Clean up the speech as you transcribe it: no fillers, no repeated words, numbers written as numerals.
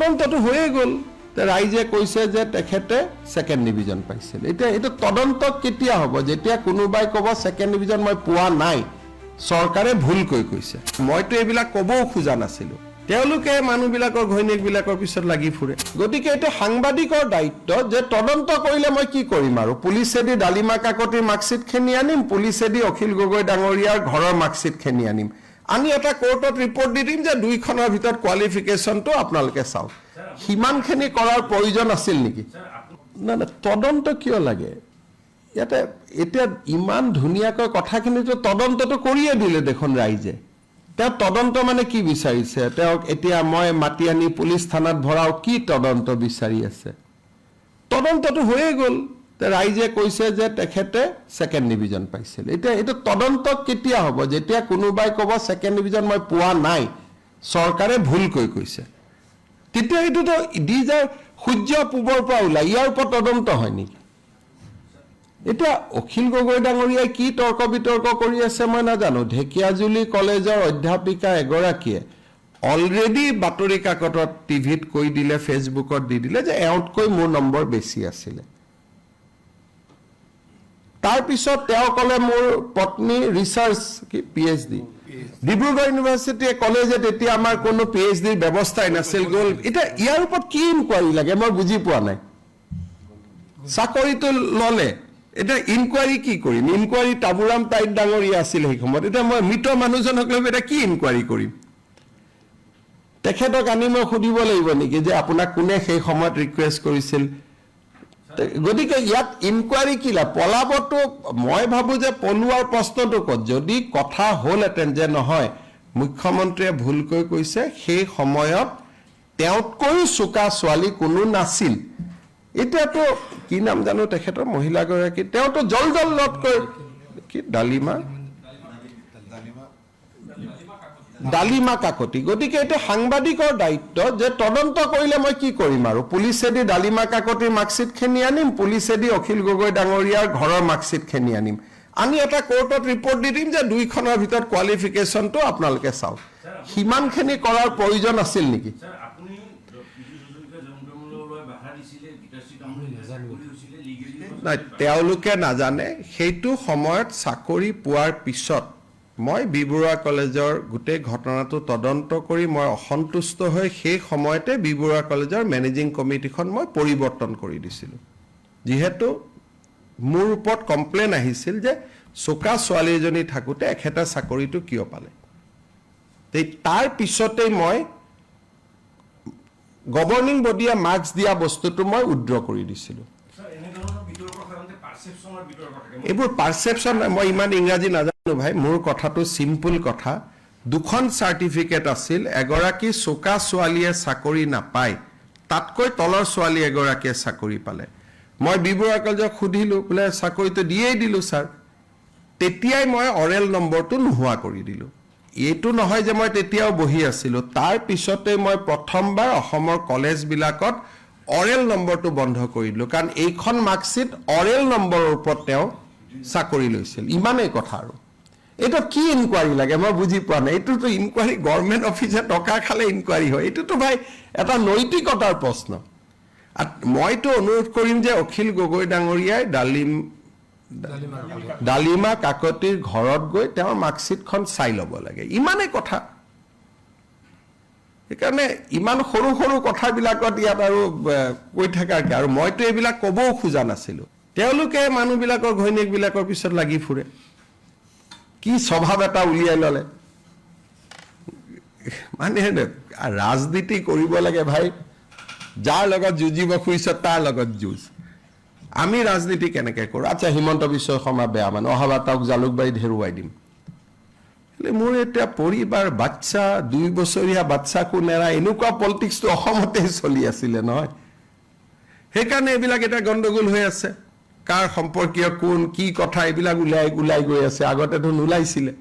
তদন্তটো হৈয়ে গ'ল ৰাইজে কৈছে যে তেখেতে সেকেন্ড ডিভিজন পাইছিল এটা এটা তদন্ত কেতিয়া হ'ব যেতিয়া কোনোবাই ক'ব সেকেন্ড ডিভিজন মই পোৱা নাই চৰকাৰে ভুল কৈছে মইতো এইবিলাক ক'বও খোজা নাছিলো তেওঁলোকে মানুহবিলাকৰ ঘৈণীয়েকবিলাকৰ পিছত লাগি ফুৰে গতিকে এটা সাংবাদিকৰ দায়িত্ব যে তদন্ত কৰিলে মই কি কৰিম আৰু পুলিচেদি ডালিমা কাকতিৰ মাৰ্কশিট খেনি আনিম পুলিচেদি অখিল গগৈ ডাঙৰীয়াৰ ঘৰৰ মাৰ্কশিট খেনি আনিম আমি এটা কোৰ্টত ৰিপৰ্ট দি দিম যে দুইখনৰ ভিতৰত কোৱালিফিকেশনটো আপোনালোকে চাওক হিমানখিনি কৰাৰ প্ৰয়োজন আছিল নেকি না না তদন্ত কিয় লাগে ইয়াতে এতিয়া ইমান ধুনীয়াকৈ কথাখিনিতো তদন্তটো কৰিয়ে দিলে দেখোন ৰাইজে তেওঁ তদন্ত মানে কি বিচাৰিছে তেওঁ এতিয়া মই মাটি আনি পুলিচ থানাত ভৰাও কি তদন্ত বিচাৰি আছে তদন্তটো হৈয়ে গ'ল ৰাইজে কৈছে যে তেখেতে সেকেন্ড ডিভিজন পাইছিল এটা এটা তদন্ত কেতিয়া হ'ব যেতিয়া কোনোবাই ক'ব সেকেন্ড ডিভিজন মই পোৱা নাই চৰকাৰে ভুল কৈছে তেতিয়া এইটোতো দি যায় সূৰ্য পূবৰ পৰা ওলাই ইয়াৰ ওপৰত তদন্ত হয় নেকি এটা অখিল গগৈ ডাঙৰীয়াই কি তৰ্ক বিতৰ্ক কৰি আছে মই নাজানো ঢেকিয়াজুলি কলেজৰ অধ্যাপিকা এগৰাকীয়ে অলৰেডি বাতৰি কাকতত টিভিত কৈ দিলে ফেচবুকত দি দিলে যে এওঁতকৈ মোৰ নম্বৰ বেছি আছিলে তাৰ পিছত তেওঁ ক'লে মোৰ পত্নী ৰিচাৰ্চ কি পিএইচডি ডিব্ৰুগড় ইউনিভাৰ্চিটি কলেজত এতিয়া আমাৰ কোনো পিএইচডিৰ ব্যৱস্থাই নাছিল গ'ল এতিয়া ইয়াৰ ওপৰত কি ইনকুৱাৰী লাগে মই বুজি পোৱা নাই চাকৰিটো ল'লে এটা ইনকুৱাৰী কি কৰিম ইনকুৱাৰী তাবুৰাম তাইত ডাঙৰীয়া আছিল সেই সময়ত এতিয়া মই মৃত মানুহজনক লৈ এটা কি ইনকুৱাৰী কৰিম তেখেতক আনি মই সুধিব লাগিব নেকি যে আপোনাক কোনে সেই সময়ত ৰিকুৱেষ্ট কৰিছিল গতিকে ইয়াত ইনকুৱাৰী কি লা পলাবটো মই ভাবো যে পলুৱাৰ প্ৰশ্নটো ক'ত যদি কথা হ'লহেঁতেন যে নহয় মুখ্যমন্ত্ৰীয়ে ভুলকৈ কৈছে সেই সময়ত তেওঁতকৈ চোকা ছোৱালী কোনো নাছিল এতিয়াতো কি নাম জানো তেখেতৰ মহিলাগৰাকী তেওঁতো জলজল লটকৈ কি ডালিমা কাকতি গতিকে এটা সাংবাদিকৰ দায়িত্ব যে তদন্ত কৰিলে মই কি কৰিম আৰু পুলিচেদি ডালিমা কাকতিৰ মাৰ্কশিট খেনি আনিম পুলিচেদি অখিল গগৈ ডাঙৰীয়াৰ ঘৰৰ মাৰ্কশিট খেনি আনিম আমি এটা কোৰ্টত ৰিপৰ্ট দি দিম যে দুইখনৰ ভিতৰত কোৱালিফিকেশনটো আপোনালোকে চাওক হিমানখিনি কৰাৰ প্ৰয়োজন আছিল নেকি নাই তেওঁলোকে নাজানে সেইটো সময়ত চাকৰি পোৱাৰ পিছত মই বিবৰুৱা কলেজৰ গোটেই ঘটনাটো তদন্ত কৰি মই অসন্তুষ্ট হৈ সেই সময়তে বিবৰুৱা কলেজৰ মেনেজিং কমিটিখন মই পৰিৱৰ্তন কৰি দিছিলোঁ যিহেতু মোৰ ওপৰত কমপ্লেইন আহিছিল যে চোকা ছোৱালী এজনী থাকোঁতে এখেতে চাকৰিটো কিয় পালে তাৰ পিছতেই মই গভৰ্ণিং বডিয়ে মাৰ্কছ দিয়া বস্তুটো মই উইথড্ৰ কৰি দিছিলোঁ এইবোৰ পাৰসেপশন মই ইমান ইংৰাজী নাজানো ভাই মোৰ কথাটো সিম্পল কথা দুখন সাৰ্টিফিকেট আছিল এগৰাকী চোকা ছোৱালীয়ে চাকৰি নাপায় তাতকৈ তলৰ ছোৱালী এগৰাকীয়ে চাকৰি পালে মই বিবৰুৱা কলেজক সুধিলো বোলে চাকৰিটো দিয়েই দিলো ছাৰ তেতিয়াই মই অৰেল নম্বৰটো নোহোৱা কৰি দিলো এইটো নহয় যে মই তেতিয়াও বহি আছিলো তাৰ পিছতে মই প্ৰথমবাৰ অসমৰ কলেজবিলাকত অৰেল নম্বৰটো বন্ধ কৰি দিলো কাৰণ এইখন মাৰ্কশিট অৰেল নম্বৰৰ ওপৰত তেওঁ চাকৰি লৈছিল ইমানেই কথা আৰু এটা কি ইনকুৱাৰী লাগে মই বুজি পোৱা নাই এইটোতো ইনকুৱাৰী গভৰ্ণমেণ্ট অফিচে টকা খালে ইনকুৱাৰী হয় এইটোতো ভাই এটা নৈতিকতাৰ প্ৰশ্ন মইতো অনুৰোধ কৰিম যে অখিল গগৈ ডাঙৰীয়াই ডালিমা কাকতিৰ ঘৰত গৈ তেওঁৰ মাৰ্কশিটখন চাই ল'ব লাগে ইমানেই কথা সেইকাৰণে ইমান সৰু সৰু কথাবিলাকত ইয়াত আৰু কৈ থাকাকে আৰু মইতো এইবিলাক ক'বও খোজা নাছিলো তেওঁলোকে মানুহবিলাকৰ ঘৈণীয়েকবিলাকৰ পিছত লাগি ফুৰে কি স্বভাৱ এটা উলিয়াই ল'লে মানে ৰাজনীতি কৰিব লাগে ভাই যাৰ লগত যুঁজিব খুজিছ তাৰ লগত যুঁজ আমি ৰাজনীতি কেনেকৈ কৰোঁ আচ্ছা হিমন্ত বিশ্ব শৰ্মা বেয়া মানুহ অহাবাৰ তেওঁক জালুকবাৰীত হেৰুৱাই দিম মোৰ এতিয়া পৰিবাৰ বাচ্চা 2 বছৰীয়া বাচ্চাকো নেৰা এনেকুৱা পলিটিক্সটো অসমতে চলি আছিলে নহয় সেইকাৰণে এইবিলাক এটা গণ্ডগোল হৈ আছে কাৰ সম্পৰ্কীয় কোন কি কথা এইবিলাক ওলাই গৈ আছে আগতেতো নোলাইছিলে